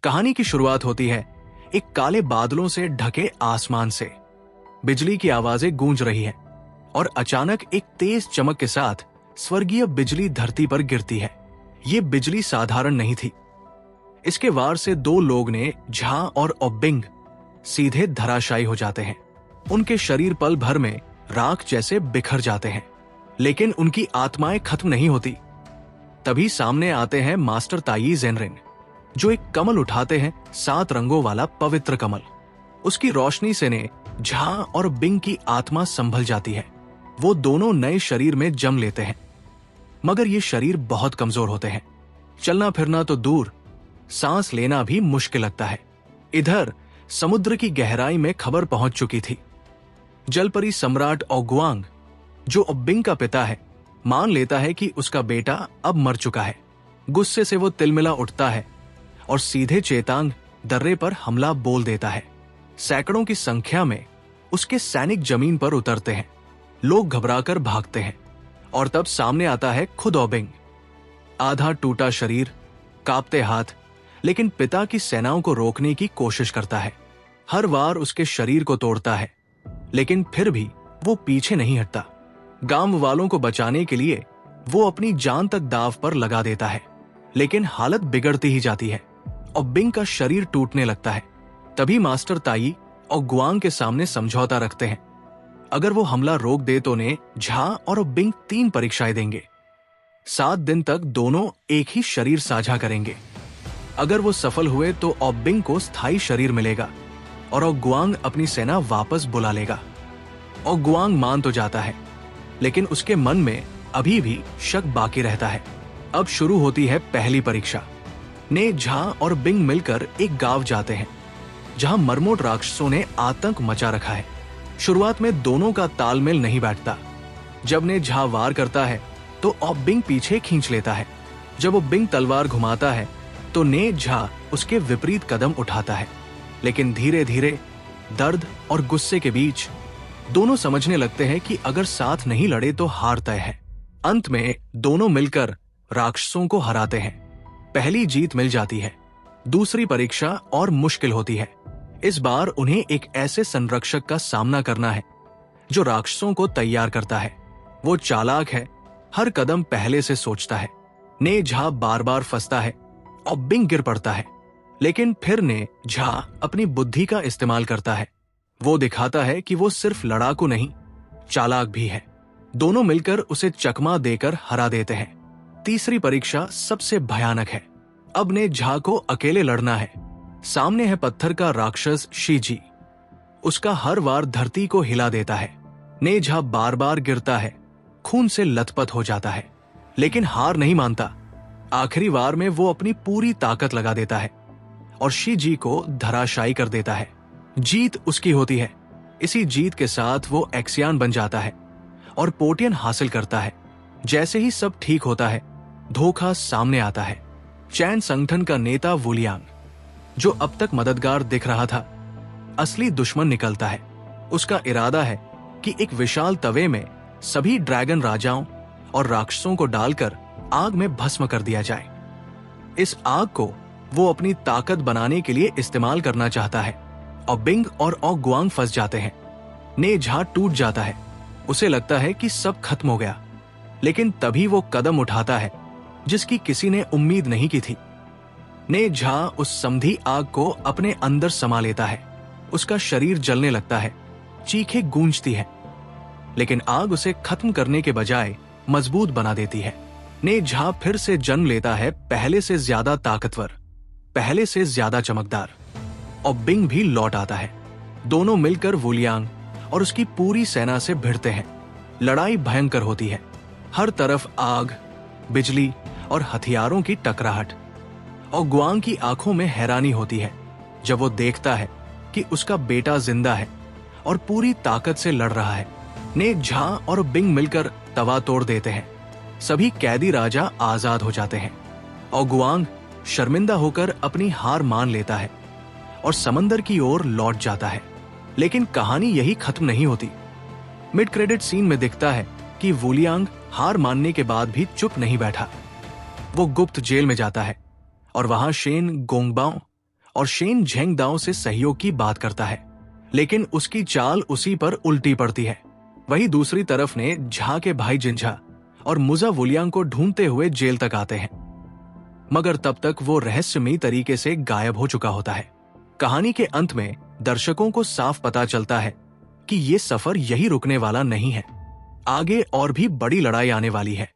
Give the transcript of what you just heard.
कहानी की शुरुआत होती है एक काले बादलों से ढके आसमान से। बिजली की आवाजें गूंज रही है और अचानक एक तेज चमक के साथ स्वर्गीय बिजली धरती पर गिरती है। ये बिजली साधारण नहीं थी। इसके वार से दो लोग ने झा और ओबिंग सीधे धराशायी हो जाते हैं। उनके शरीर पल भर में राख जैसे बिखर जाते हैं, लेकिन उनकी आत्माएं खत्म नहीं होती। तभी सामने आते हैं मास्टर ताई जेनरिन, जो एक कमल उठाते हैं, 7 रंगों वाला पवित्र कमल। उसकी रोशनी से ने झा और बिंग की आत्मा संभल जाती है। वो दोनों नए शरीर में जम लेते हैं, मगर ये शरीर बहुत कमजोर होते हैं। चलना फिरना तो दूर, सांस लेना भी मुश्किल लगता है। इधर समुद्र की गहराई में खबर पहुंच चुकी थी। जलपरी सम्राट ओगुआंग, जो ओबिंग का पिता है, मान लेता है कि उसका बेटा अब मर चुका है। गुस्से से वो तिलमिला उठता है और सीधे चेतांग दर्रे पर हमला बोल देता है। सैकड़ों की संख्या में उसके सैनिक जमीन पर उतरते हैं। लोग घबराकर भागते हैं और तब सामने आता है खुद ओबिंग। आधा टूटा शरीर, कांपते हाथ, लेकिन पिता की सेनाओं को रोकने की कोशिश करता है। हर बार उसके शरीर को तोड़ता है, लेकिन फिर भी वो पीछे नहीं हटता। गांव वालों को बचाने के लिए वो अपनी जान तक दांव पर लगा देता है, लेकिन हालत बिगड़ती ही जाती है और बिंग का शरीर टूटने लगता है। तभी मास्टर ताई और गुआंग के सामने समझौता रखते हैं। अगर वो हमला रोक दे तो ने झा और बिंग 3 परीक्षाएं देंगे। 7 दिन तक दोनों एक ही शरीर साझा करेंगे। अगर वो सफल हुए तो ओबिंग को स्थायी शरीर मिलेगा और गुआंग अपनी सेना वापस बुला लेगा। गुआंग मान तो जाता है, लेकिन उसके मन में अभी भी शक बाकी रहता है। अब शुरू होती है पहली परीक्षा। ने झा और बिंग मिलकर एक गांव जाते हैं, जहां मरमोट राक्षसों ने आतंक मचा रखा है। शुरुआत में दोनों का तालमेल नहीं बैठता। जब ने झा वार करता है तो ओबिंग पीछे खींच लेता है। जब वो बिंग तलवार घुमाता है तो ने झा उसके विपरीत कदम उठाता है। लेकिन धीरे धीरे दर्द और गुस्से के बीच दोनों समझने लगते हैं कि अगर साथ नहीं लड़े तो हार तय है। अंत में दोनों मिलकर राक्षसों को हराते हैं। पहली जीत मिल जाती है। दूसरी परीक्षा और मुश्किल होती है। इस बार उन्हें एक ऐसे संरक्षक का सामना करना है जो राक्षसों को तैयार करता है। वो चालाक है, हर कदम पहले से सोचता है। ने झा बार बार फंसता है और बिंग गिर पड़ता है, लेकिन फिर ने झा अपनी बुद्धि का इस्तेमाल करता है। वो दिखाता है कि वो सिर्फ लड़ाकू नहीं, चालाक भी है। दोनों मिलकर उसे चकमा देकर हरा देते हैं। तीसरी परीक्षा सबसे भयानक है। अब ने झा को अकेले लड़ना है। सामने है पत्थर का राक्षस शीजी। उसका हर वार धरती को हिला देता है। ने झा बार बार गिरता है, खून से लथपथ हो जाता है, लेकिन हार नहीं मानता। आखिरी वार में वो अपनी पूरी ताकत लगा देता है और शीजी को धराशायी कर देता है। जीत उसकी होती है। इसी जीत के साथ वो एक्सियान बन जाता है और पोटियन हासिल करता है। जैसे ही सब ठीक होता है, धोखा सामने आता है। चैन संगठन का नेता वुलियांग, जो अब तक मददगार दिख रहा था, असली दुश्मन निकलता है। उसका इरादा है कि एक विशाल तवे में सभी ड्रैगन राजाओं और राक्षसों को डालकर आग में भस्म कर दिया जाए। इस आग को वो अपनी ताकत बनाने के लिए इस्तेमाल करना चाहता है और बिंग और गुआंग फंस जाते हैं। ने झा टूट जाता है। उसे लगता है कि सब खत्म हो गया, लेकिन तभी वो कदम उठाता है जिसकी किसी ने उम्मीद नहीं की थी। ने झा उस समधी आग को अपने अंदर समा लेता है। उसका शरीर जलने लगता है, चीखें गूंजती है, लेकिन आग उसे खत्म करने के बजाय मजबूत बना देती है। ने झा फिर से जन्म लेता है, पहले से ज्यादा ताकतवर, पहले से ज्यादा चमकदार। और बिंग भी लौट आता है। दोनों मिलकर वुलियांग और उसकी पूरी सेना से भिड़ते हैं। लड़ाई भयंकर होती है। हर तरफ आग, बिजली और हथियारों की टकराहट। और गुआंग की आंखों में हैरानी होती है जब वो देखता है कि उसका बेटा जिंदा है और पूरी ताकत से लड़ रहा है। ने झा और बिंग मिलकर तवा तोड़ देते हैं। सभी कैदी राजा आजाद हो जाते हैं और गुआंग शर्मिंदा होकर अपनी हार मान लेता है और समंदर की ओर लौट जाता है। लेकिन कहानी यही खत्म नहीं होती। मिड क्रेडिट सीन में दिखता है कि वुलियांग हार मानने के बाद भी चुप नहीं बैठा। वो गुप्त जेल में जाता है और वहां शेन गोंगबाओ, और शेन झेंगदाओ से सहयोग की बात करता है, लेकिन उसकी चाल उसी पर उल्टी पड़ती है। वही दूसरी तरफ ने झा के भाई जिंझा और मुजा वुलियांग को ढूंढते हुए जेल तक आते हैं, मगर तब तक वो रहस्यमयी तरीके से गायब हो चुका होता है। कहानी के अंत में दर्शकों को साफ पता चलता है कि ये सफर यही रुकने वाला नहीं है, आगे और भी बड़ी लड़ाई आने वाली है।